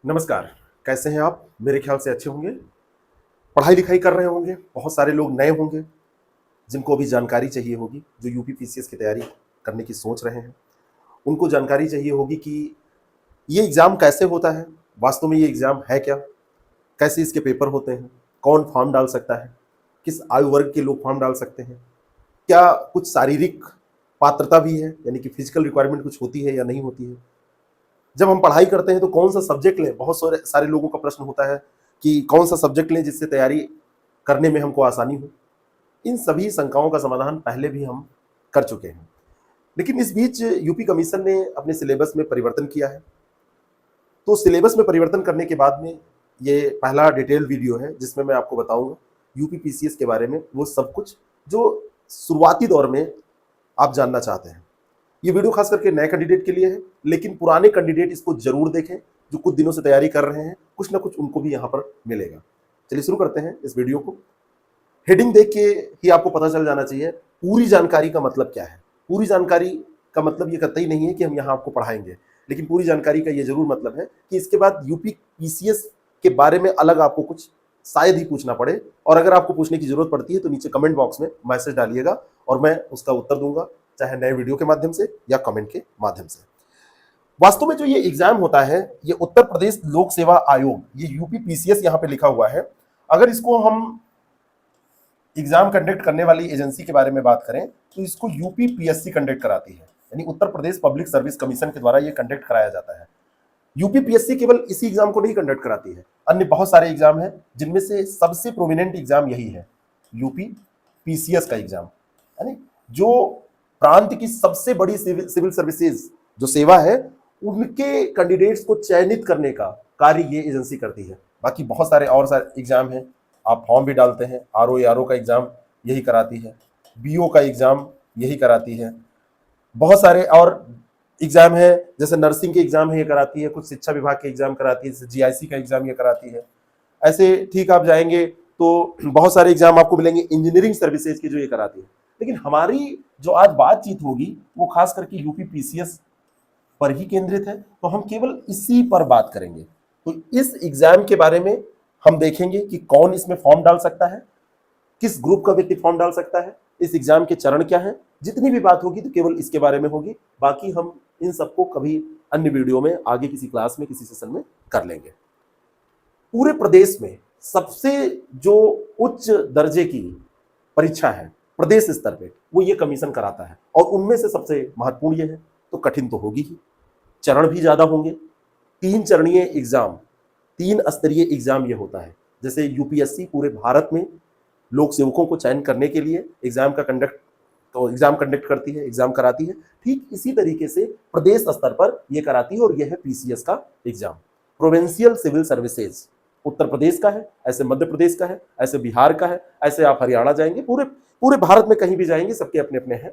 नमस्कार। कैसे हैं आप? मेरे ख्याल से अच्छे होंगे। पढ़ाई लिखाई कर रहे होंगे, बहुत सारे लोग नए होंगे जिनको अभी जानकारी चाहिए होगी, जो यूपी पीसीएस की तैयारी करने की सोच रहे हैं। उनको जानकारी चाहिए होगी कि ये एग्ज़ाम कैसे होता है, वास्तव में ये एग्ज़ाम है क्या, कैसे इसके पेपर होते हैं, कौन फॉर्म डाल सकता है, किस आयु वर्ग के लोग फॉर्म डाल सकते हैं, क्या कुछ शारीरिक पात्रता भी है, यानी कि फिजिकल रिक्वायरमेंट कुछ होती है या नहीं होती है। जब हम पढ़ाई करते हैं तो कौन सा सब्जेक्ट लें, बहुत सारे सारे लोगों का प्रश्न होता है कि कौन सा सब्जेक्ट लें जिससे तैयारी करने में हमको आसानी हो। इन सभी शंकाओं का समाधान पहले भी हम कर चुके हैं, लेकिन इस बीच यूपी कमीशन ने अपने सिलेबस में परिवर्तन किया है। तो सिलेबस में परिवर्तन करने के बाद में ये पहला डिटेल वीडियो है जिसमें मैं आपको बताऊंगा यूपी पीसीएस के बारे में, वो सब कुछ जो शुरुआती दौर में आप जानना चाहते हैं। ये वीडियो खास करके नए कैंडिडेट के लिए है, लेकिन पुराने कैंडिडेट इसको जरूर देखें जो कुछ दिनों से तैयारी कर रहे हैं, कुछ ना कुछ उनको भी यहाँ पर मिलेगा। चलिए शुरू करते हैं इस वीडियो को। हेडिंग देख के ही आपको पता चल जाना चाहिए पूरी जानकारी का मतलब क्या है। पूरी जानकारी का मतलब ये कतई नहीं है कि हम यहाँ आपको पढ़ाएंगे, लेकिन पूरी जानकारी का ये जरूर मतलब है कि इसके बाद यूपी पीसीएस के बारे में अलग आपको कुछ शायद ही पूछना पड़े, और अगर आपको पूछने की जरूरत पड़ती है तो नीचे कमेंट बॉक्स में मैसेज डालिएगा और मैं उसका उत्तर दूंगा, चाहे नए वीडियो के माध्यम से या कमेंट के माध्यम से। वास्तव में जो ये एग्जाम होता है, ये उत्तर प्रदेश लोक सेवा आयोग, ये यूपी पीसीएस यहाँ पे लिखा हुआ है। अगर इसको हम एग्जाम कंडक्ट करने वाली एजेंसी के बारे में बात करें तो इसको यूपी पीएससी कंडक्ट कराती है, यानी Uttar Pradesh public service commission के द्वारा ये कंडक्ट कराया जाता है। यूपी पीएससी केवल इसी एग्जाम को नहीं कंडक्ट कराती है, अन्य बहुत सारे एग्जाम हैं जिनमें से सबसे प्रोमिनेंट एग्जाम यही है, यूपी पीसीएस का एग्जाम। यानी जो प्रांत की सबसे बड़ी सिविल सर्विसेज जो सेवा है, उनके कैंडिडेट्स को चयनित करने का कार्य ये एजेंसी करती है। बाकी बहुत सारे और सारे एग्जाम हैं, आप फॉर्म भी डालते हैं, आरओ का एग्जाम यही कराती है, बीओ का एग्जाम यही कराती है, बहुत सारे और एग्जाम है, जैसे नर्सिंग के एग्जाम है ये कराती है, कुछ शिक्षा विभाग के एग्जाम कराती है, जैसे जीआईसी का एग्जाम ये कराती है। ऐसे ठीक आप जाएंगे तो बहुत सारे एग्जाम आपको मिलेंगे इंजीनियरिंग सर्विसेज की जो ये कराती है। लेकिन हमारी जो आज बातचीत होगी वो खास करके यूपी पीसीएस पर ही केंद्रित है, तो हम केवल इसी पर बात करेंगे। तो इस एग्जाम के बारे में हम देखेंगे कि कौन इसमें फॉर्म डाल सकता है, किस ग्रुप का व्यक्ति फॉर्म डाल सकता है, इस एग्जाम के चरण क्या है। जितनी भी बात होगी तो केवल इसके बारे में होगी, बाकी हम इन सबको कभी अन्य वीडियो में आगे किसी क्लास में किसी सेशन में कर लेंगे। पूरे प्रदेश में सबसे जो उच्च दर्जे की परीक्षा है प्रदेश स्तर पे, वो ये कमीशन कराता है, और उनमें से सबसे महत्वपूर्ण ये है, तो कठिन तो होगी ही, चरण भी ज्यादा होंगे। 3 चरणीय एग्जाम, 3 स्तरीय एग्जाम ये होता है। जैसे यूपीएससी पूरे भारत में लोक सेवकों को चयन करने के लिए एग्जाम कंडक्ट करती है, एग्जाम कराती है, ठीक इसी तरीके से प्रदेश स्तर पर यह कराती है, और यह है पीसीएस का exam, provincial civil services. Uttar Pradesh का है, ऐसे मध्य प्रदेश का है, ऐसे बिहार का है, ऐसे आप हरियाणा जाएंगे, पूरे पूरे भारत में कहीं भी जाएंगे, सबके अपने अपने हैं।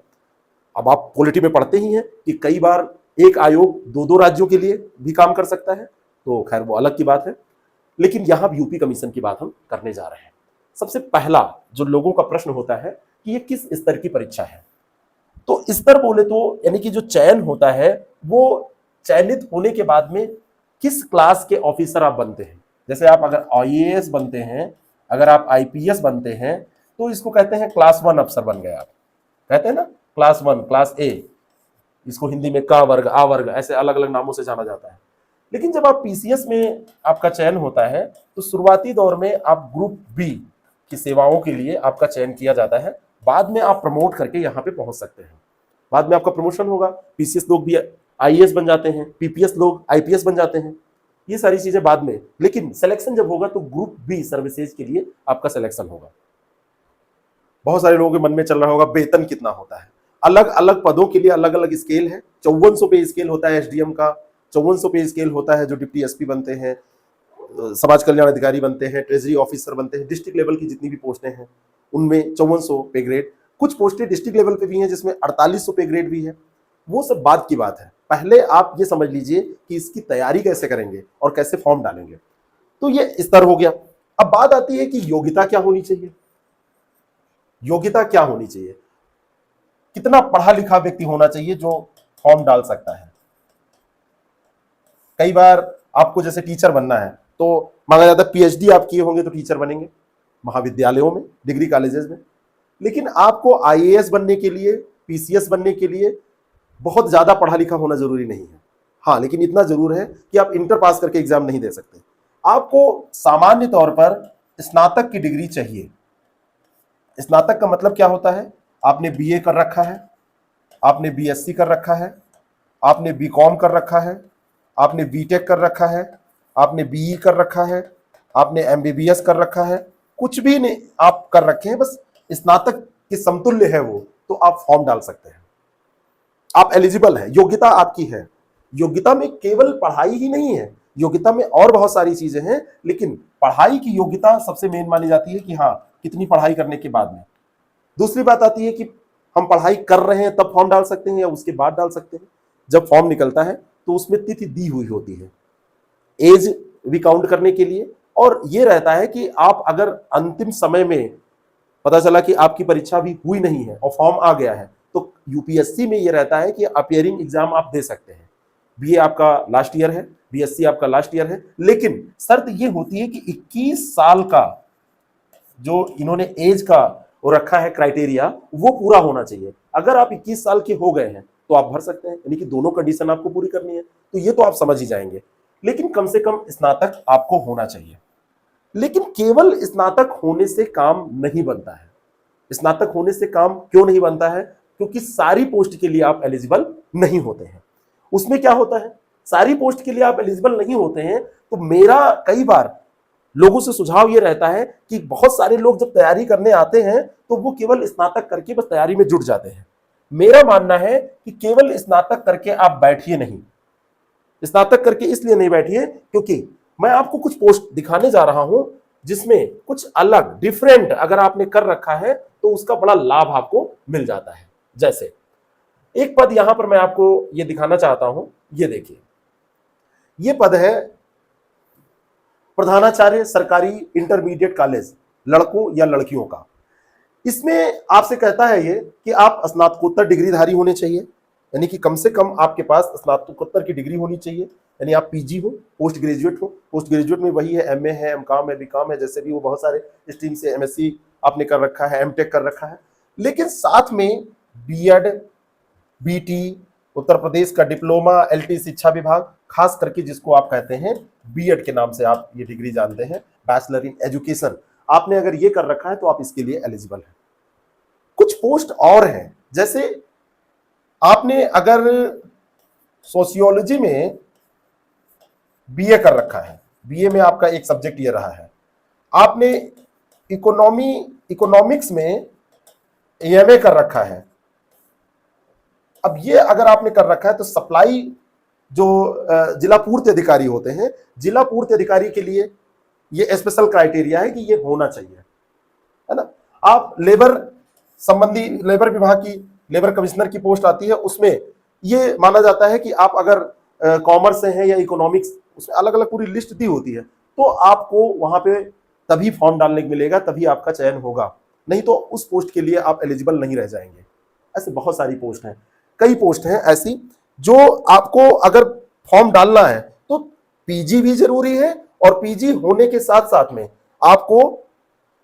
अब आप पॉलिटी में पढ़ते ही हैं कि कई बार एक आयोग 2-2 राज्यों के लिए भी काम कर सकता है, तो खैर वो अलग की बात है। लेकिन यहां यूपी कमीशन की बात हम करने जा रहे हैं। सबसे पहला जो लोगों का प्रश्न होता है कि ये किस स्तर की परीक्षा है, तो स्तर बोले तो यानी कि जो चयन होता है वो चयनित होने के बाद में किस क्लास के ऑफिसर आप बनते हैं। जैसे आप अगर आईएएस बनते हैं, अगर आप आईपीएस बनते हैं, तो इसको कहते हैं क्लास 1 अफसर बन गए आप, कहते हैं ना क्लास 1, क्लास ए, इसको हिंदी में का वर्ग, आ वर्ग, ऐसे अलग अलग नामों से जाना जाता है। लेकिन जब आप पीसीएस में आपका चयन होता है तो शुरुआती दौर में आप ग्रुप बी की सेवाओं के लिए आपका चयन किया जाता है, बाद में आप प्रमोट करके यहाँ पे पहुंच सकते हैं, बाद में आपका प्रमोशन होगा, पीसीएस लोग भी आईएएस बन जाते हैं, पीपीएस लोग आईपीएस बन जाते हैं, ये सारी चीजें बाद में। लेकिन सिलेक्शन जब होगा तो ग्रुप बी सर्विसेज के लिए आपका सिलेक्शन होगा। बहुत सारे लोगों के मन में चल रहा होगा वेतन कितना होता है, अलग अलग पदों के लिए अलग अलग स्केल है। 5400 पे स्केल होता है एसडीएम का, 5400 पे स्केल होता है जो डिप्टी एसपी बनते हैं, समाज कल्याण अधिकारी बनते हैं, ट्रेजरी ऑफिसर बनते हैं, डिस्ट्रिक्ट लेवल की जितनी भी पोस्टें हैं उनमें 5400 पे ग्रेड। कुछ पोस्टें डिस्ट्रिक्ट लेवल पे भी हैं जिसमें 4800 पे ग्रेड भी है। वो सब बात की बात है, पहले आप ये समझ लीजिए कि इसकी तैयारी कैसे करेंगे और कैसे फॉर्म डालेंगे। तो ये स्तर हो गया। अब बात आती है कि योग्यता क्या होनी चाहिए। योग्यता क्या होनी चाहिए, कितना पढ़ा लिखा व्यक्ति होना चाहिए जो फॉर्म डाल सकता है। कई बार आपको जैसे टीचर बनना है तो मांगा जाता है पीएचडी आप किए होंगे तो टीचर बनेंगे महाविद्यालयों में, डिग्री कॉलेजेस में। लेकिन आपको आईएएस बनने के लिए, पीसीएस बनने के लिए बहुत ज्यादा पढ़ा लिखा होना जरूरी नहीं है। हाँ, लेकिन इतना जरूर है कि आप इंटर पास करके एग्जाम नहीं दे सकते। आपको सामान्य तौर पर स्नातक की डिग्री चाहिए। स्नातक का मतलब क्या होता है? आपने बीए कर रखा है, आपने बीएससी कर रखा है, आपने बीकॉम कर रखा है, आपने बीटेक कर रखा है, आपने बीई कर रखा है, आपने एमबीबीएस कर रखा है, कुछ भी नहीं आप कर रखे हैं, बस स्नातक के समतुल्य है वो, तो आप फॉर्म डाल सकते हैं। आप एलिजिबल है, योग्यता आपकी है। योग्यता में केवल पढ़ाई ही नहीं है, योग्यता में और बहुत सारी चीजें हैं, लेकिन पढ़ाई की योग्यता सबसे मेन मानी जाती है कि हाँ कितनी पढ़ाई करने के बाद में। दूसरी बात आती है कि हम पढ़ाई कर रहे हैं तब फॉर्म डाल सकते हैं या उसके बाद डाल सकते हैं। जब फॉर्म निकलता है तो उसमें तिथि दी हुई होती है एज भी काउंट करने के लिए, और ये रहता है कि आप अगर अंतिम समय में पता चला कि आपकी परीक्षा भी हुई नहीं है और फॉर्म आ गया है तो यूपीएससी में ये रहता है कि अपियरिंग एग्जाम आप दे सकते हैं। बीए आपका लास्ट ईयर है, बीएससी आपका लास्ट ईयर है, लेकिन शर्त ये होती है कि 21 साल का जो इन्होंने एज का वो रखा है क्राइटेरिया, वो पूरा होना चाहिए। अगर आप 21 साल के हो गए हैं तो आप भर सकते हैं, यानी कि दोनों कंडीशन आपको पूरी करनी है, तो ये तो आप समझ ही जाएंगे। लेकिन कम से कम स्नातक आपको होना चाहिए। लेकिन केवल स्नातक होने से काम नहीं बनता है। स्नातक होने से काम क्यों नहीं बनता है? क्योंकि सारी पोस्ट के लिए आप एलिजिबल नहीं होते हैं। उसमें क्या होता है, सारी पोस्ट के लिए आप एलिजिबल नहीं होते हैं, तो मेरा कई बार लोगों से सुझाव ये रहता है कि बहुत सारे लोग जब तैयारी करने आते हैं तो वो केवल स्नातक करके बस तैयारी में जुट जाते हैं। मेरा मानना है कि केवल स्नातक करके आप बैठिए नहीं। स्नातक करके इसलिए नहीं बैठिए क्योंकि मैं आपको कुछ पोस्ट दिखाने जा रहा हूं जिसमें कुछ अलग डिफरेंट अगर आपने कर रखा है तो उसका बड़ा लाभ आपको मिल जाता है। जैसे एक पद यहां पर मैं आपको ये दिखाना चाहता हूं, ये देखिए, ये पद है प्रधानाचार्य सरकारी इंटरमीडिएट कॉलेज, लड़कों या लड़कियों का। इसमें आपसे कहता है ये कि आप स्नातकोत्तर डिग्रीधारी होने चाहिए, यानी कि कम से कम आपके पास स्नातकोत्तर की डिग्री होनी चाहिए, यानी आप पीजी हो, पोस्ट ग्रेजुएट हो। पोस्ट ग्रेजुएट में वही है, एमए है, एमकॉम है, बीकॉम है, जैसे भी वो बहुत सारे स्ट्रीम से एमएससी आपने कर रखा है, एमटेक कर रखा है। लेकिन साथ में बीएड, बीटी, उत्तर प्रदेश का डिप्लोमा, एलटी शिक्षा विभाग, खास करके जिसको आप कहते हैं बीएड के नाम से आप ये डिग्री जानते हैं, बैचलर इन एजुकेशन, आपने अगर ये कर रखा है तो आप इसके लिए एलिजिबल हैं। कुछ पोस्ट और हैं, जैसे आपने अगर सोशियोलॉजी में बीए कर रखा है, बीए में आपका एक सब्जेक्ट ये रहा है, आपने इकोनॉमिक्स में एमए कर रखा है, अब ये अगर आपने कर रखा है तो सप्लाई जो जिला पूर्ति अधिकारी होते हैं, जिला पूर्ति अधिकारी के लिए ये स्पेशल क्राइटेरिया है कि ये होना चाहिए, है ना। आप लेबर संबंधी, लेबर विभाग की लेबर कमिश्नर की पोस्ट आती है, उसमें ये माना जाता है कि आप अगर कॉमर्स से हैं या इकोनॉमिक्स, उसमें अलग अलग पूरी लिस्ट दी होती है, तो आपको वहां पे तभी फॉर्म डालने को मिलेगा, तभी आपका चयन होगा, नहीं तो उस पोस्ट के लिए आप एलिजिबल नहीं रह जाएंगे। ऐसे बहुत सारी पोस्ट हैं, कई पोस्ट हैं ऐसी जो आपको अगर फॉर्म डालना है तो पीजी भी जरूरी है, और पीजी होने के साथ साथ में आपको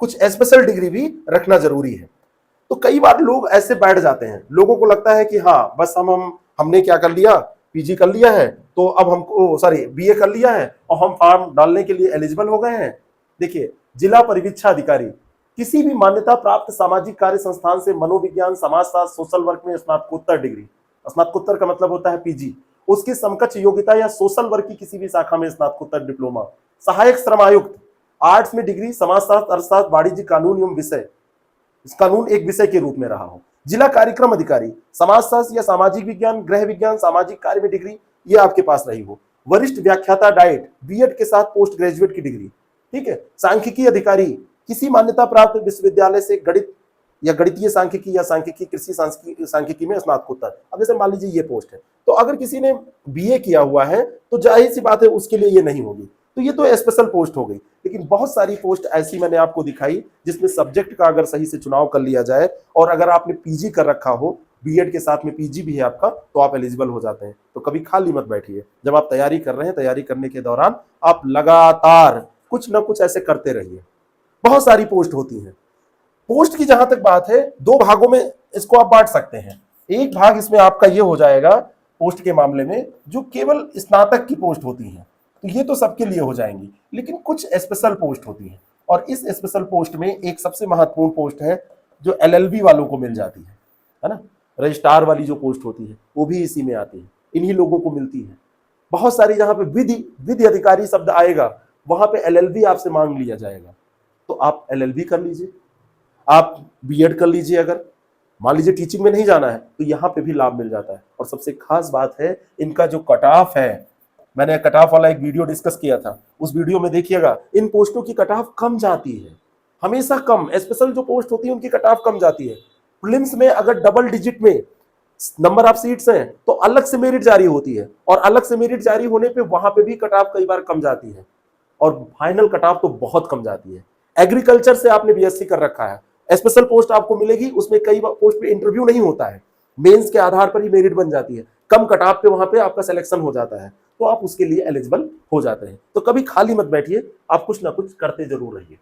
कुछ स्पेशल डिग्री भी रखना जरूरी है। तो कई बार लोग ऐसे बैठ जाते हैं, लोगों को लगता है कि हाँ बस हमने क्या कर लिया, पीजी कर लिया है तो अब हमको बीए कर लिया है और हम फॉर्म डालने के लिए एलिजिबल हो गए हैं। देखिए, जिला परिवीक्षा अधिकारी किसी भी मान्यता प्राप्त सामाजिक कार्य संस्थान से मनोविज्ञान, समाजशास्त्र, सोशल वर्क में स्नातकोत्तर डिग्री, स्नातकोत्तर का मतलब होता है पीजी, उसकी समकक्ष योग्यता या सोशल वर्क की किसी भी शाखा में स्नातकोत्तर डिप्लोमा, सहायक श्रम आयुक्त, आर्ट्स में डिग्री, समाजशास्त्र, अर्थशास्त्र, वाणिज्य, कानून एवं विषय, इस कानून एक विषय के रूप में रहा हो, जिला कार्यक्रम अधिकारी, समाजशास्त्र या सामाजिक विज्ञान, गृह विज्ञान, सामाजिक कार्य में डिग्री ये आपके पास रही हो, वरिष्ठ व्याख्याता डाइट, बीएड के साथ पोस्ट ग्रेजुएट की डिग्री, ठीक है, सांख्यिकी अधिकारी, किसी मान्यता प्राप्त विश्वविद्यालय से गणित या गणितीय सांख्यिकी या सांख्यिकी, कृषि सांख्यिकी में स्नातकोत्तर। अब जैसे मान लीजिए ये पोस्ट है, तो अगर किसी ने बीए किया हुआ है तो जाहिर सी बात है उसके लिए ये नहीं होगी, तो ये तो स्पेशल पोस्ट हो गई। लेकिन बहुत सारी पोस्ट ऐसी मैंने आपको दिखाई जिसमें सब्जेक्ट का अगर सही से चुनाव कर लिया जाए और अगर आपने पीजी कर रखा हो बीएड के साथ में पीजी भी है आपका, तो आप एलिजिबल हो जाते हैं। तो कभी खाली मत बैठिए। जब आप तैयारी कर रहे हैं, तैयारी करने के दौरान आप लगातार कुछ ना कुछ ऐसे करते रहिए। बहुत सारी पोस्ट होती हैं। पोस्ट की जहां तक बात है, दो भागों में इसको आप बांट सकते हैं। एक भाग इसमें आपका ये हो जाएगा पोस्ट के मामले में, जो केवल स्नातक की पोस्ट होती हैं, तो ये तो सबके लिए हो जाएंगी, लेकिन कुछ स्पेशल पोस्ट होती हैं। और इस स्पेशल पोस्ट में एक सबसे महत्वपूर्ण पोस्ट है जो एलएलबी वालों को मिल जाती है ना। रजिस्ट्रार वाली जो पोस्ट होती है वो भी इसी में आती है, इन्हीं लोगों को मिलती है। बहुत सारी जहां पे विधि अधिकारी शब्द आएगा वहां पे एलएलबी आपसे मांग लिया जाएगा, तो आप एलएलबी कर लीजिए, आप बीएड कर लीजिए। अगर मान लीजिए टीचिंग में नहीं जाना है तो यहाँ पे भी लाभ मिल जाता है। और सबसे खास बात है इनका जो कट ऑफ है, मैंने कट ऑफ वाला एक वीडियो डिस्कस किया था, उस वीडियो में देखिएगा इन पोस्टों की कट ऑफ कम जाती है, हमेशा कम। स्पेशल जो पोस्ट होती है उनकी कट ऑफ कम जाती है। प्रीलिम्स में अगर डबल डिजिट में नंबर ऑफ सीट्स हैं तो अलग से मेरिट जारी होती है, और अलग से मेरिट जारी होने पे वहां पे भी कट ऑफ कई बार कम जाती है, और फाइनल कट ऑफ तो बहुत कम जाती है। एग्रीकल्चर से आपने बीएससी कर रखा है, स्पेशल पोस्ट आपको मिलेगी, उसमें कई पोस्ट पे इंटरव्यू नहीं होता है, मेंस के आधार पर ही मेरिट बन जाती है, कम कट ऑफ पे वहां पे आपका सिलेक्शन हो जाता है, तो आप उसके लिए एलिजिबल हो जाते हैं। तो कभी खाली मत बैठिए, आप कुछ ना कुछ करते जरूर रहिए।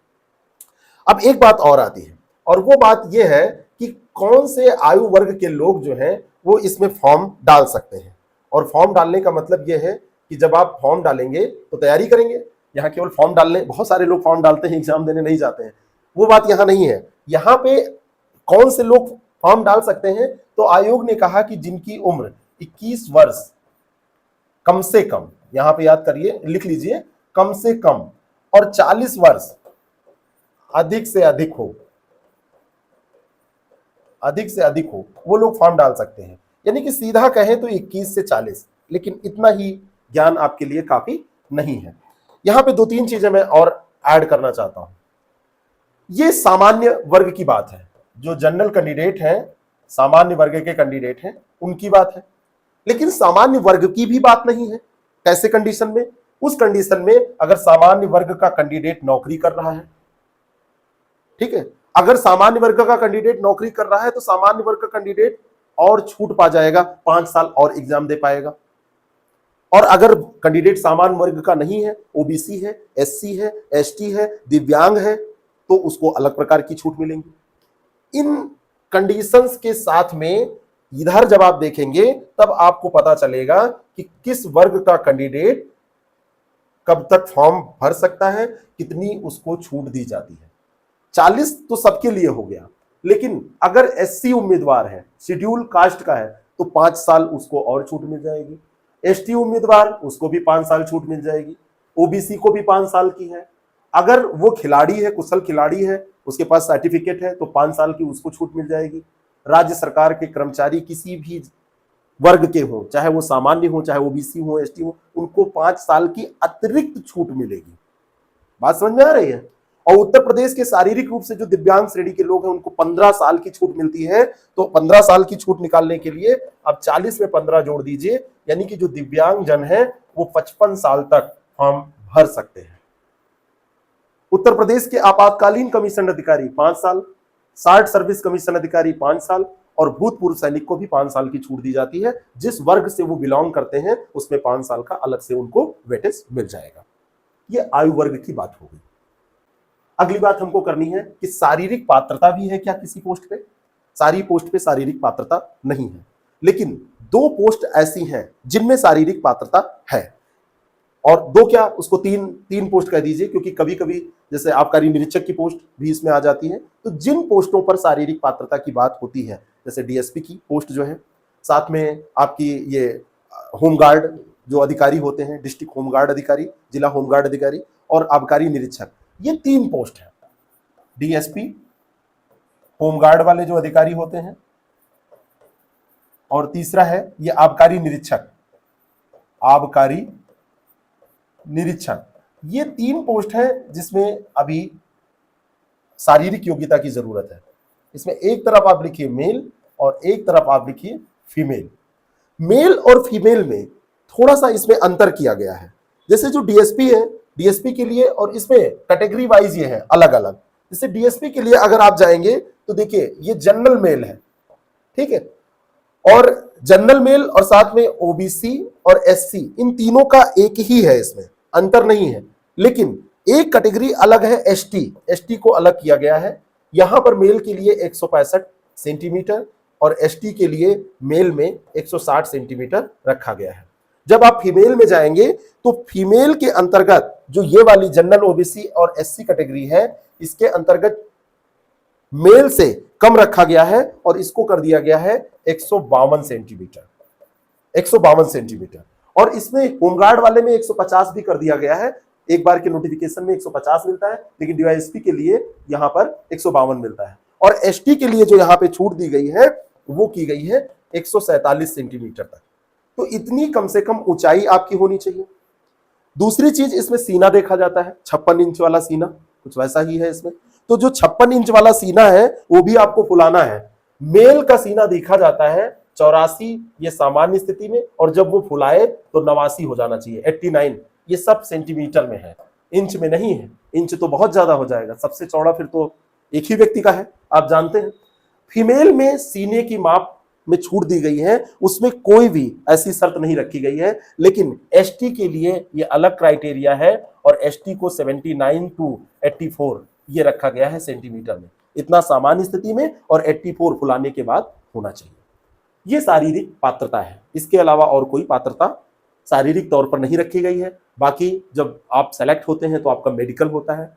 अब एक बात और आती है, और वो बात यह है कि कौन से आयु वर्ग के लोग जो हैं वो इसमें फॉर्म डाल सकते हैं। और फॉर्म डालने का मतलब यह है कि जब आप फॉर्म डालेंगे तो तैयारी करेंगे। यहाँ केवल फॉर्म डालने, बहुत सारे लोग फॉर्म डालते हैं एग्जाम देने नहीं जाते हैं, वो बात यहाँ नहीं है। यहाँ पे कौन से लोग फॉर्म डाल सकते हैं, तो आयोग ने कहा कि जिनकी उम्र 21 वर्ष कम से कम, यहां पे याद करिए, लिख लीजिए, कम से कम, और 40 वर्ष अधिक से अधिक हो, अधिक से अधिक हो, वो लोग फॉर्म डाल सकते हैं। यानी कि सीधा कहें तो 21 से 40, लेकिन इतना ही ज्ञान आपके लिए काफी नहीं है। यहां पे दो तीन चीजें मैं और ऐड करना चाहता हूं। ये सामान्य वर्ग की बात है, जो जनरल कैंडिडेट हैं, सामान्य वर्ग के कैंडिडेट हैं, उनकी बात है। लेकिन सामान्य वर्ग की भी बात नहीं है। कैसे कंडीशन में? उस कंडीशन में अगर सामान्य वर्ग का कैंडिडेट नौकरी कर रहा है, ठीक है, अगर सामान्य वर्ग का कैंडिडेट नौकरी कर रहा है तो सामान्य वर्ग का कैंडिडेट और छूट पा जाएगा, 5 साल और एग्जाम दे पाएगा। और अगर कैंडिडेट सामान्य वर्ग का नहीं है, ओबीसी है, एससी है, एसटी है, दिव्यांग है, तो उसको अलग प्रकार की छूट मिलेंगी। इन कंडीशंस के साथ में इधर जब आप देखेंगे तब आपको पता चलेगा कि किस वर्ग का कैंडिडेट कब तक फॉर्म भर सकता है, कितनी उसको छूट दी जाती है। 40 तो सबके लिए हो गया, लेकिन अगर एससी उम्मीदवार है, शेड्यूल कास्ट का है, तो 5 साल उसको और छूट मिल जाएगी। एसटी उम्मीदवार, उसको भी 5 साल छूट मिल जाएगी। ओबीसी को भी 5 साल की है। अगर वो खिलाड़ी है, कुशल खिलाड़ी है, उसके पास सर्टिफिकेट है, तो 5 साल की उसको छूट मिल जाएगी। राज्य सरकार के कर्मचारी किसी भी वर्ग के हो, चाहे वो सामान्य हो, चाहे ओबीसी हो, एसटी हो, उनको 5 साल की अतिरिक्त छूट मिलेगी। बात समझ में आ रही है? और उत्तर प्रदेश के शारीरिक रूप से जो दिव्यांग श्रेणी के लोग हैं उनको 15 साल की छूट मिलती है। तो 15 साल की छूट निकालने के लिए अब 40 में 15 जोड़ दीजिए, यानी कि जो दिव्यांग जन है वो 55 साल तक फॉर्म भर सकते हैं। उत्तर प्रदेश के आपातकालीन कमीशन अधिकारी 5 साल, 60 सर्विस कमीशन अधिकारी 5 साल, और भूतपूर्व सैनिक को भी 5 साल की छूट दी जाती है। जिस वर्ग से वो बिलोंग करते हैं उसमें 5 साल का अलग से उनको वेटेज मिल जाएगा। ये आयु वर्ग की बात हो गई। अगली बात हमको करनी है कि शारीरिक पात्रता भी है क्या किसी पोस्ट पे? सारी पोस्ट पे शारीरिक पात्रता नहीं है, लेकिन 2 पोस्ट ऐसी हैं जिनमें शारीरिक पात्रता है। और 2 क्या, उसको 3 पोस्ट कह दीजिए, क्योंकि कभी कभी जैसे आबकारी निरीक्षक की पोस्ट भी इसमें आ जाती है। तो जिन पोस्टों पर शारीरिक पात्रता की बात होती है, जैसे डीएसपी की पोस्ट जो है, साथ में आपकी ये होमगार्ड जो अधिकारी होते हैं, डिस्ट्रिक्ट होमगार्ड अधिकारी, जिला होमगार्ड अधिकारी, और आबकारी निरीक्षक, ये 3 पोस्ट है। डीएसपी, होमगार्ड वाले जो अधिकारी होते हैं, और तीसरा है ये आबकारी निरीक्षक। आबकारी निरीक्षक, ये 3 पोस्ट है जिसमें अभी शारीरिक योग्यता की जरूरत है। इसमें एक तरफ आप लिखिए मेल और एक तरफ आप लिखिए फीमेल। मेल और फीमेल में थोड़ा सा इसमें अंतर किया गया है। जैसे जो डीएसपी है, डीएसपी के लिए, और इसमें कैटेगरी वाइज ये है अलग अलग। जैसे डीएसपी के लिए अगर आप जाएंगे तो देखिए ये जनरल मेल है, ठीक है, और जनरल मेल और साथ में ओबीसी और एससी, इन तीनों का एक ही है, इसमें अंतर नहीं है। लेकिन एक कैटेगरी अलग है, एसटी। एसटी को अलग किया गया है। यहां पर मेल के लिए 165 सेंटीमीटर और एसटी के लिए मेल में 160 सेंटीमीटर रखा गया है। जब आप फीमेल में जाएंगे तो फीमेल के अंतर्गत जो ये वाली जनरल ओबीसी और एससी कैटेगरी है, इसके अंतर्गत मेल से कम रखा गया है और इसको कर दिया गया है 152 सेंटीमीटर, 152 सेंटीमीटर। और इसमें होमगार्ड वाले में 150 भी कर दिया गया है। एक बार के नोटिफिकेशन में 150 मिलता है, लेकिन डीवाईएसपी के लिए यहां पर 152 मिलता है। और एसटी के लिए जो यहां पे छूट दी गई है वो की गई है 147 सेंटीमीटर तक। तो इतनी कम से कम ऊंचाई आपकी होनी चाहिए। दूसरी चीज, इसमें सीना देखा जाता है, 56 इंच वाला सीना, कुछ वैसा ही है इसमें। तो जो 56 इंच वाला सीना है वो भी आपको फुलाना है। मेल का सीना देखा जाता है 84, ये सामान्य स्थिति में, और जब वो फुलाए तो 89 हो जाना चाहिए, 89। ये सब सेंटीमीटर में है, इंच में नहीं है। इंच तो बहुत ज्यादा हो जाएगा, सबसे चौड़ा फिर तो एक ही व्यक्ति का है, आप जानते हैं। फीमेल में सीने की माप में छूट दी गई है, उसमें कोई भी ऐसी शर्त नहीं रखी गई है। लेकिन एसटी के लिए ये अलग क्राइटेरिया है और एसटी को 79 टू 84 ये रखा गया है सेंटीमीटर में। इतना सामान्य स्थिति में और 84 फुलाने के बाद होना चाहिए। ये शारीरिक पात्रता है, इसके अलावा और कोई पात्रता शारीरिक तौर पर नहीं रखी गई है। बाकी जब आप सेलेक्ट होते हैं तो आपका मेडिकल होता है,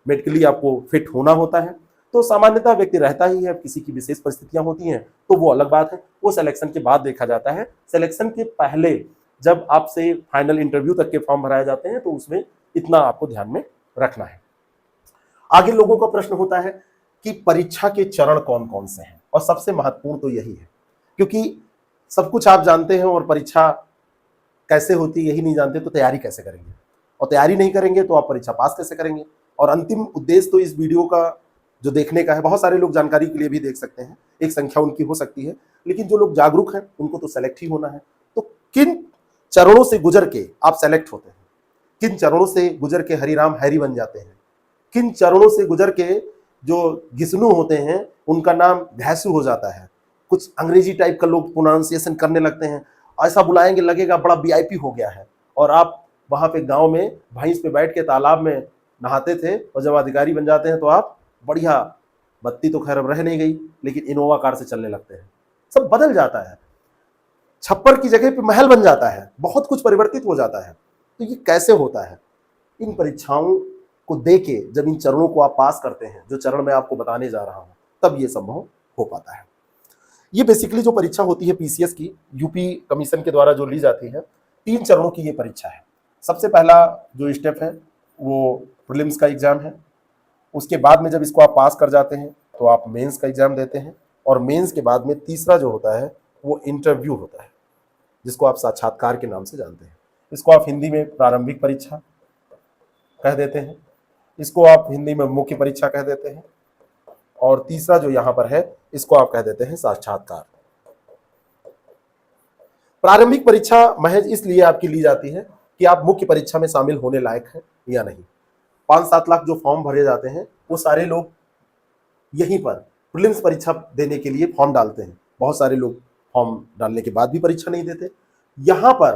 मेडिकली आपको फिट होना होता है। तो सामान्यतः व्यक्ति रहता ही है, किसी की विशेष परिस्थितियां होती हैं तो वो अलग बात है, वो सिलेक्शन के बाद देखा जाता है। सिलेक्शन के पहले जब आपसे फाइनल इंटरव्यू तक के फॉर्म भराए जाते हैं तो उसमें इतना आपको ध्यान में रखना है। आगे लोगों का प्रश्न होता है कि परीक्षा के चरण कौन कौन से हैं, और सबसे महत्वपूर्ण तो यही है, क्योंकि सब कुछ आप जानते हैं और परीक्षा कैसे होती है यही नहीं जानते तो तैयारी कैसे करेंगे, और तैयारी नहीं करेंगे तो आप परीक्षा पास कैसे करेंगे। और अंतिम उद्देश्य तो इस वीडियो का जो देखने का है, बहुत सारे लोग जानकारी के लिए भी देख सकते हैं, एक संख्या उनकी हो सकती है, लेकिन जो लोग जागरूक हैं उनको तो सेलेक्ट ही होना है। तो किन चरणों से गुजर के आप सेलेक्ट होते हैं, किन चरणों से गुजर के हरिराम हैरी बन जाते हैं, किन चरणों से गुजर के जो घिसनु होते हैं उनका नाम घैसू हो जाता है। कुछ अंग्रेजी टाइप का लोग प्रोनाउंसिएशन करने लगते हैं, ऐसा बुलाएंगे लगेगा बड़ा वीआईपी हो गया है। और आप वहां पे गांव में भैंस पे बैठ के तालाब में नहाते थे, और जब अधिकारी बन जाते हैं तो आप बढ़िया, बत्ती तो खैर अब रह नहीं गई, लेकिन इनोवा कार से चलने लगते हैं। सब बदल जाता है, छप्पर की जगह पे महल बन जाता है, बहुत कुछ परिवर्तित हो जाता है। तो ये कैसे होता है? इन परीक्षाओं को दे के जब इन चरणों को आप पास करते हैं, जो चरण मैं आपको बताने जा रहा हूं, तब ये संभव हो पाता है। ये बेसिकली जो परीक्षा होती है पीसीएस की, यूपी कमीशन के द्वारा जो ली जाती है, 3 चरणों की ये परीक्षा है। सबसे पहला जो स्टेप है वो प्रीलिम्स का एग्जाम है। उसके बाद में जब इसको आप पास कर जाते हैं तो आप मेंस का एग्जाम देते हैं, और मेंस के बाद में तीसरा जो होता है वो इंटरव्यू होता है, जिसको आप साक्षात्कार के नाम से जानते हैं। इसको आप हिंदी में प्रारंभिक परीक्षा कह देते हैं, इसको आप हिंदी में मुख्य परीक्षा कह देते हैं, और तीसरा जो यहां पर है इसको आप कह देते हैं साक्षात्कार। प्रारंभिक परीक्षा महज इसलिए आपकी ली जाती है कि आप मुख्य परीक्षा में शामिल होने लायक हैं या नहीं। 5-7 लाख जो फॉर्म भरे जाते हैं वो सारे लोग यहीं पर प्रीलिम्स परीक्षा देने के लिए फॉर्म डालते हैं। बहुत सारे लोग फॉर्म डालने के बाद भी परीक्षा नहीं देते। यहां पर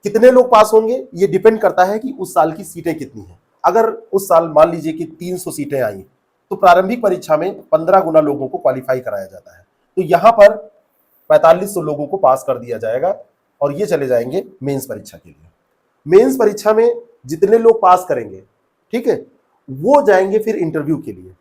कितने लोग पास होंगे ये डिपेंड करता है कि उस साल की सीटें कितनी हैं। अगर उस साल मान लीजिए कि 300 सीटें आई तो प्रारंभिक परीक्षा में 15 गुना लोगों को क्वालिफाई कराया जाता है। तो यहां पर 4500 लोगों को पास कर दिया जाएगा और ये चले जाएंगे मेंस परीक्षा के लिए। मेंस परीक्षा में जितने लोग पास करेंगे, ठीक है, वो जाएंगे फिर इंटरव्यू के लिए।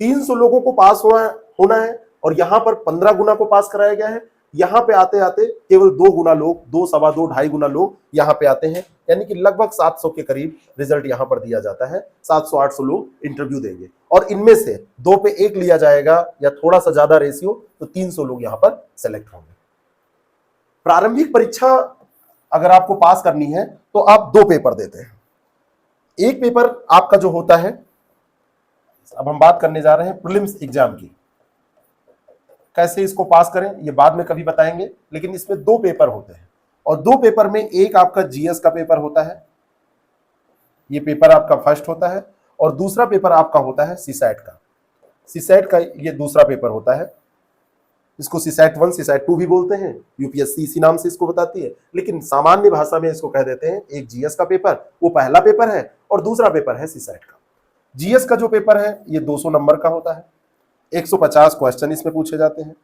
300 लोगों को पास होना है और यहां पर 15 गुना को पास कराया गया है। यहां पे आते आते केवल 2 गुना लोग, 2, सवा 2, 2.5 गुना लोग यहां पे आते हैं, यानी कि लगभग 700 के करीब रिजल्ट यहां पर दिया जाता है। 700-800 लोग इंटरव्यू देंगे और इनमें से 2 पे 1 लिया जाएगा या थोड़ा सा ज्यादा रेशियो, तो 300 लोग यहां पर सेलेक्ट होंगे। प्रारंभिक परीक्षा अगर आपको पास करनी है तो आप 2 पेपर देते हैं। एक पेपर आपका जो होता है, अब हम बात करने जा रहे हैं प्रीलिम्स एग्जाम की, कैसे इसको पास करें ये बाद में कभी बताएंगे, लेकिन इसमें 2 पेपर होते हैं और 2 पेपर में एक आपका जीएस का पेपर होता है, ये पेपर आपका फर्स्ट होता है, और दूसरा पेपर आपका होता है सीसैट का। सीसैट का ये दूसरा पेपर होता है। इसको सीसैट 1 सीसैट 2 भी बोलते हैं, यूपीएससी इसी नाम से इसको बताती है, लेकिन सामान्य भाषा में इसको कह देते हैं एक जीएस का पेपर, वो पहला पेपर है, और दूसरा पेपर है सीसैट का। जीएस का जो पेपर है ये 200 नंबर का होता है, 150 क्वेश्चन इसमें पूछे जाते हैं,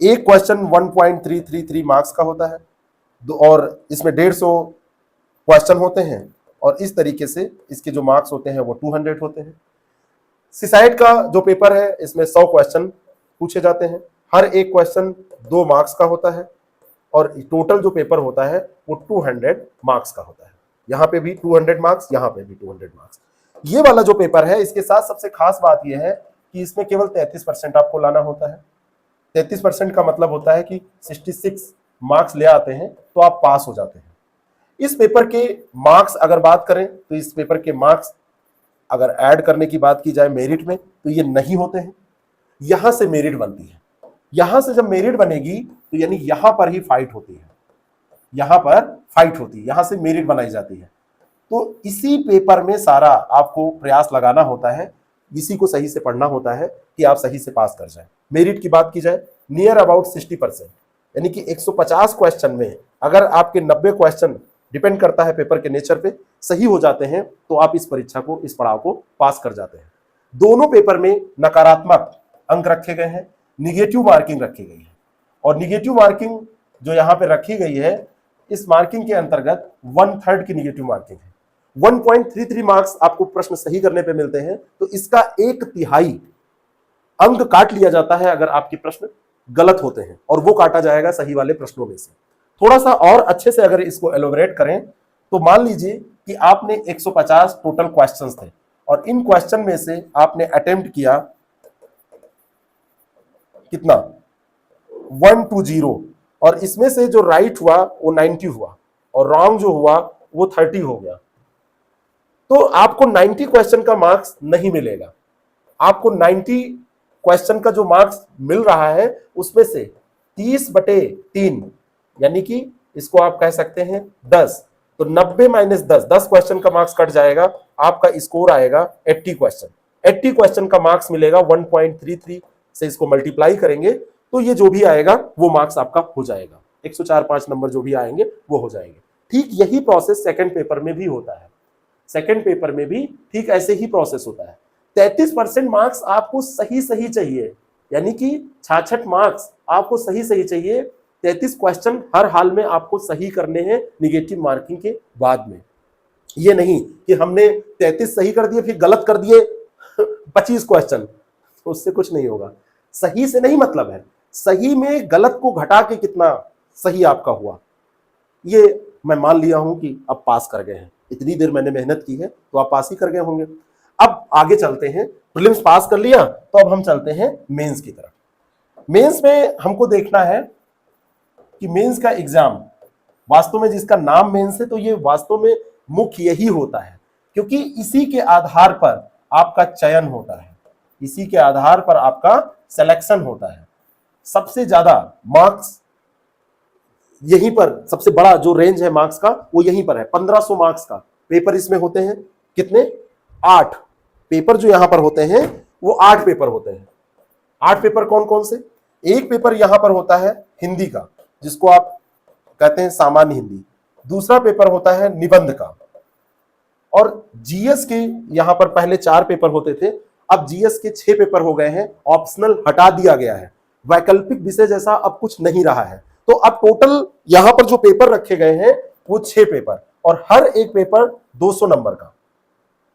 एक क्वेश्चन 1.333 मार्क्स का होता है, और इसमें 150 क्वेश्चन होते हैं, और इस तरीके से इसके जो मार्क्स होते हैं वो 200 होते हैं। सीसैट का जो पेपर है इसमें 100 क्वेश्चन पूछे जाते हैं, हर एक क्वेश्चन 2 मार्क्स का होता है, और टोटल जो पेपर होता है वो 200 मार्क्स का होता है। यहाँ पे भी 200 मार्क्स, यहाँ पे भी 200 मार्क्स। ये वाला जो पेपर है इसके साथ सबसे खास बात यह है कि इसमें केवल 33% आपको लाना होता है। 33% का मतलब होता है कि 66 मार्क्स ले आते हैं तो आप पास हो जाते हैं। इस पेपर के मार्क्स अगर बात करें तो इस पेपर के मार्क्स अगर ऐड करने की बात की जाए मेरिट में तो ये नहीं होते हैं, यहां से मेरिट बनती है। यहां से जब मेरिट बनेगी तो यानी यहां पर ही फाइट होती है, यहां पर फाइट होती है, यहां से मेरिट बनाई जाती है। तो इसी पेपर में सारा आपको प्रयास लगाना होता है, इसी को सही से पढ़ना होता है कि आप सही से पास कर जाए। मेरिट की बात की जाए नियर अबाउट 60%, यानी कि 150 क्वेश्चन में अगर आपके 90 क्वेश्चन, डिपेंड करता है पेपर के नेचर पे, सही हो जाते हैं तो आप इस परीक्षा को, इस पड़ाव को पास कर जाते हैं। दोनों पेपर में नकारात्मक अंक रखे गए हैं, निगेटिव मार्किंग रखी गई है, और निगेटिव मार्किंग जो यहाँ पे रखी गई है इस मार्किंग के अंतर्गत 1/3 की निगेटिव मार्किंग है। 1.33 मार्क्स आपको प्रश्न सही करने पे मिलते हैं, तो इसका 1/3 अंक काट लिया जाता है अगर आपके प्रश्न गलत होते हैं, और वो काटा जाएगा सही वाले प्रश्नों में से। थोड़ा सा और अच्छे से अगर इसको एलोबरेट करें तो मान लीजिए कि आपने 150 टोटल क्वेश्चंस थे, और इन क्वेश्चन में से आपने अटेम्प्ट किया कितना 120, और इसमें से जो राइट हुआ वो 90 हुआ, और रॉन्ग जो हुआ वो 30 हो गया। तो आपको 90 क्वेश्चन का मार्क्स नहीं मिलेगा। आपको 90 क्वेश्चन का जो मार्क्स मिल रहा है उसमें से 30/3, यानी कि इसको आप कह सकते हैं 10, तो 90 - 10, 10 क्वेश्चन का मार्क्स कट जाएगा, आपका स्कोर आएगा 80 क्वेश्चन। 80 क्वेश्चन का मार्क्स मिलेगा, 1.33 से इसको मल्टीप्लाई करेंगे तो ये जो भी आएगा वो मार्क्स आपका हो जाएगा, 104-5 नंबर जो भी आएंगे वो हो जाएंगे। ठीक यही प्रोसेस सेकंड पेपर में भी होता है। सेकंड पेपर में भी ठीक ऐसे ही प्रोसेस होता है। 33% मार्क्स आपको सही सही चाहिए, यानी कि 66 मार्क्स आपको सही सही चाहिए। 33 क्वेश्चन हर हाल में आपको सही करने हैं निगेटिव मार्किंग के बाद में। ये नहीं कि हमने 33 सही कर दिए फिर गलत कर दिए 25 क्वेश्चन, तो उससे कुछ नहीं होगा। सही से नहीं मतलब है, सही में गलत को घटा के कितना सही आपका हुआ, ये मैं मान लिया हूं कि अब पास कर गए हैं। इतनी देर मैंने मेहनत की है तो आप पास ही कर गए होंगे। अब आगे चलते हैं, प्रीलिम्स पास कर लिया तो अब हम चलते हैं मेंस की तरफ। मेंस में हमको देखना है कि मेंस का एग्जाम वास्तव में, जिसका नाम मेंस है तो ये वास्तव में मुख्य यही होता है, क्योंकि इसी के आधार पर आपका चयन होता है, इसी के आधार पर आपका सिलेक्शन होता है। सबसे ज्यादा मार्क्स यहीं पर, सबसे बड़ा जो रेंज है मार्क्स का वो यहीं पर है। 1500 मार्क्स का पेपर इसमें होते हैं। कितने? 8 पेपर जो यहां पर होते हैं वो 8 पेपर होते हैं। 8 पेपर कौन कौन से? एक पेपर यहां पर होता है हिंदी का, जिसको आप कहते हैं सामान्य हिंदी। दूसरा पेपर होता है निबंध का, और जीएस के यहां पर पहले 4 पेपर होते थे, अब जीएस के 6 पेपर हो गए हैं। ऑप्शनल हटा दिया गया है, वैकल्पिक विषय जैसा अब कुछ नहीं रहा है। तो अब टोटल यहां पर जो पेपर रखे गए हैं वो 6 पेपर, और हर एक पेपर 200 नंबर का।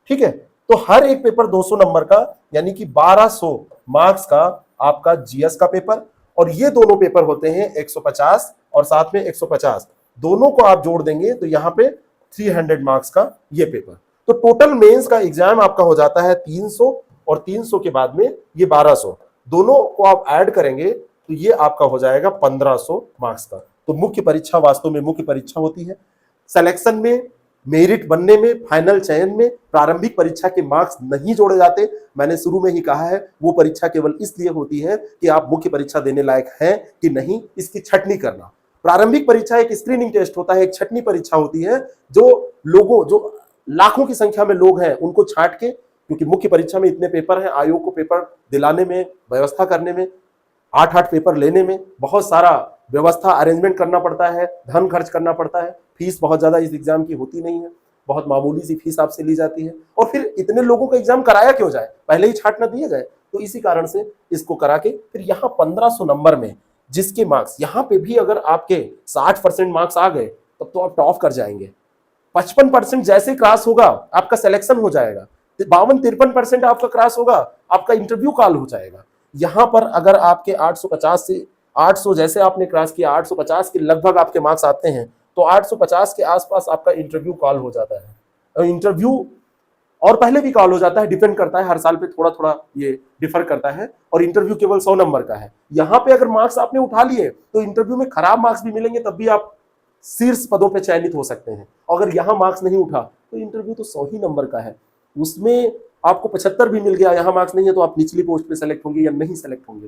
ठीक है, तो हर एक पेपर 200 नंबर का, यानी कि 1200 मार्क्स का आपका जीएस का पेपर। और ये दोनों पेपर होते हैं 150 और साथ में 150, दोनों को आप जोड़ देंगे तो यहां पे 300 मार्क्स का ये पेपर। तो टोटल मेंस का एग्जाम आपका हो जाता है 300, और 300 के बाद में ये 1200, दोनों को आप ऐड करेंगे तो ये आपका हो जाएगा 1500 मार्क्स का। तो मुख्य परीक्षा वास्तव में मुख्य परीक्षा होती है। सिलेक्शन में, मेरिट बनने में, फाइनल चयन में प्रारंभिक परीक्षा के मार्क्स नहीं जोड़े जाते। मैंने शुरू में ही कहा है, वो परीक्षा केवल इसलिए होती है कि आप मुख्य परीक्षा देने लायक हैं कि नहीं, इसकी छटनी करना। प्रारंभिक परीक्षा एक स्क्रीनिंग टेस्ट होता है, एक छटनी परीक्षा होती है, जो लोगों, जो लाखों की संख्या में लोग हैं उनको छांट के, क्योंकि मुख्य परीक्षा में इतने पेपर हैं, आयोग को पेपर दिलाने में, व्यवस्था करने में 8 पेपर लेने में बहुत सारा व्यवस्था अरेंजमेंट करना पड़ता है, धन खर्च करना पड़ता है, फीस बहुत ज़्यादा इस एग्जाम की होती नहीं है, बहुत मामूली सी फीस आपसे ली जाती है। और फिर इतने लोगों का एग्जाम कराया क्यों जाए, पहले ही छाट ना दिया जाए। तो इसी कारण से इसको करा के फिर यहाँ 1500 नंबर में जिसके मार्क्स, यहाँ पे भी अगर आपके 60% मार्क्स आ गए तब तो आप टॉप कर जाएंगे। 55% जैसे क्रॉस होगा आपका सिलेक्शन हो जाएगा, 52-53% आपका क्रॉस होगा आपका इंटरव्यू कॉल हो जाएगा। यहां पर अगर आपके 850 से 800 जैसे आपने क्रॉस किया, 850 के लगभग आपके मार्क्स आते हैं तो 850 के आसपास आपका इंटरव्यू कॉल हो जाता है। इंटरव्यू और पहले भी कॉल हो जाता है, डिपेंड करता है, हर साल पे थोड़ा थोड़ा ये डिफर करता है। और इंटरव्यू केवल 100 नंबर का है। यहां पे अगर मार्क्स आपने उठा लिए तो इंटरव्यू में खराब मार्क्स भी मिलेंगे, तब भी आप शीर्ष पदों पे चयनित हो सकते हैं। अगर यहां मार्क्स नहीं उठा तो इंटरव्यू तो 100 ही नंबर का है, उसमें आपको 75 भी मिल गया, यहां मार्क्स नहीं है तो आप निचली पोस्ट पे सेलेक्ट होंगे या नहीं सेलेक्ट होंगे।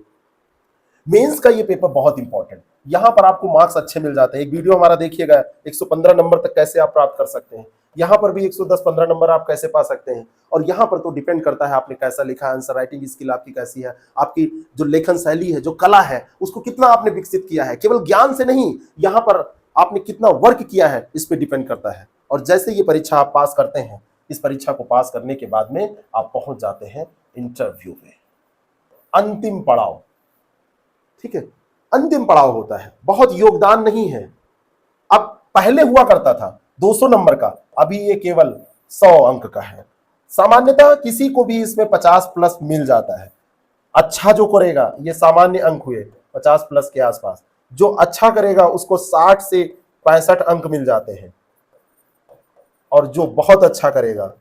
मेंस का ये पेपर बहुत इंपॉर्टेंट, यहां पर आपको मार्क्स अच्छे मिल जाते हैं। एक वीडियो हमारा देखिएगा 115 नंबर तक कैसे आप प्राप्त कर सकते हैं, यहां पर भी 110-15 नंबर आप कैसे पा सकते हैं। और यहां पर तो डिपेंड करता है आपने कैसा लिखा है, आंसर राइटिंग स्किल आपकी कैसी है, आपकी जो लेखन शैली है, जो कला है, उसको कितना आपने विकसित किया है। केवल ज्ञान से नहीं, यहां पर आपने कितना वर्क किया है इस पे डिपेंड करता है। और जैसे ये परीक्षा आप पास करते हैं, इस परीक्षा को पास करने के बाद में आप पहुंच जाते हैं इंटरव्यू में, अंतिम पड़ाव। ठीक है, अंतिम पड़ाव होता है, बहुत योगदान नहीं है। अब पहले हुआ करता था 200 नंबर का, अभी ये केवल 100 अंक का है। सामान्यतः किसी को भी इसमें 50 प्लस मिल जाता है। अच्छा जो करेगा, ये सामान्य अंक हुए 50 प्लस के आसपास, जो अच्छा करेगा उसको 60 से 65 अंक मिल जाते हैं। और जो बहुत अच्छा करेगा,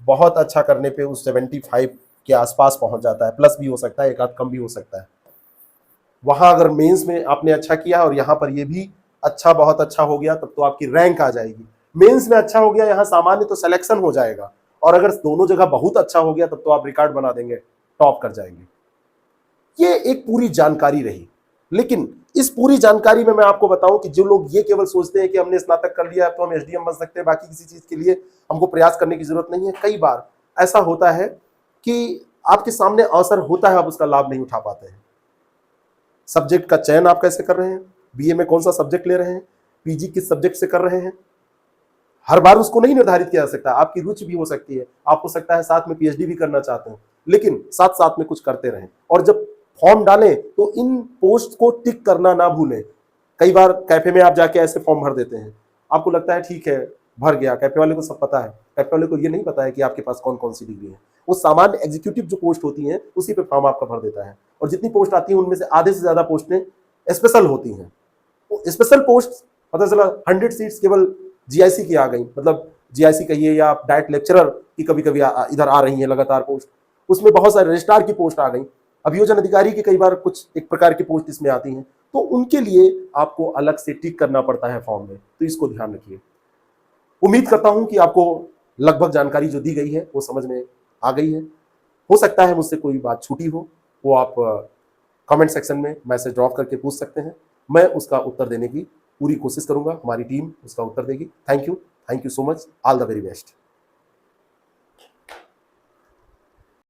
बहुत अच्छा करने पे उस 75 के आसपास पहुंच जाता है, प्लस भी हो सकता है, एक आध कम भी हो सकता है। वहां अगर मेंस में आपने अच्छा किया और यहां पर ये भी अच्छा, बहुत अच्छा हो गया, तब तो आपकी रैंक आ जाएगी। मेंस में अच्छा हो गया, यहां सामान्य, तो सिलेक्शन हो जाएगा। और अगर दोनों जगह बहुत अच्छा हो गया तब तो आप रिकॉर्ड बना देंगे, टॉप कर जाएंगे। ये एक पूरी जानकारी रही। लेकिन इस पूरी जानकारी में मैं आपको बताऊं कि जो लोग ये केवल सोचते हैं कि हमने स्नातक कर लिया तो हम एसडीएम बन सकते हैं, बाकी किसी चीज के लिए हमको प्रयास करने की जरूरत नहीं है। कई बार ऐसा होता है कि आपके सामने अवसर होता है, आप उसका लाभ नहीं उठा पाते हैं। सब्जेक्ट का चयन आप कैसे कर रहे हैं, बीए में कौन सा सब्जेक्ट ले रहे हैं, पीजी किस सब्जेक्ट से कर रहे हैं, हर बार उसको नहीं निर्धारित किया जा सकता। आपकी रुचि भी हो सकती है, आप हो सकता है साथ में पीएचडी भी करना चाहते हैं, लेकिन साथ साथ में कुछ करते रहें। और जब फॉर्म डालें तो इन पोस्ट को टिक करना ना भूलें। कई बार कैफे में आप जाके ऐसे फॉर्म भर देते हैं, आपको लगता है ठीक है भर गया, कैफे वाले को सब पता है। कैफे वाले को ये नहीं पता है कि आपके पास कौन कौन सी डिग्री है। वो सामान्य एग्जीक्यूटिव जो पोस्ट होती हैं उसी पे फॉर्म आपका भर देता है। और जितनी पोस्ट आती है उनमें से आधे से ज्यादा पोस्टें स्पेशल होती हैं। स्पेशल पोस्ट पता चला 100 सीट्स केवल जीआईसी की आ गई, मतलब जीआईसी कहिए या आप डायरेक्ट लेक्चरर की कभी कभी इधर आ रही है लगातार पोस्ट, उसमें बहुत सारे रजिस्ट्रार की पोस्ट आ गई, अभियोजन अधिकारी की कई बार कुछ एक प्रकार की पोस्ट इसमें आती हैं। तो उनके लिए आपको अलग से टिक करना पड़ता है फॉर्म में, तो इसको ध्यान रखिए। उम्मीद करता हूं कि आपको लगभग जानकारी जो दी गई है वो समझ में आ गई है। हो सकता है मुझसे कोई बात छूटी हो, वो आप कमेंट सेक्शन में मैसेज ड्रॉप करके पूछ सकते हैं, मैं उसका उत्तर देने की पूरी कोशिश करूंगा, हमारी टीम उसका उत्तर देगी। Thank you so much, all the very best.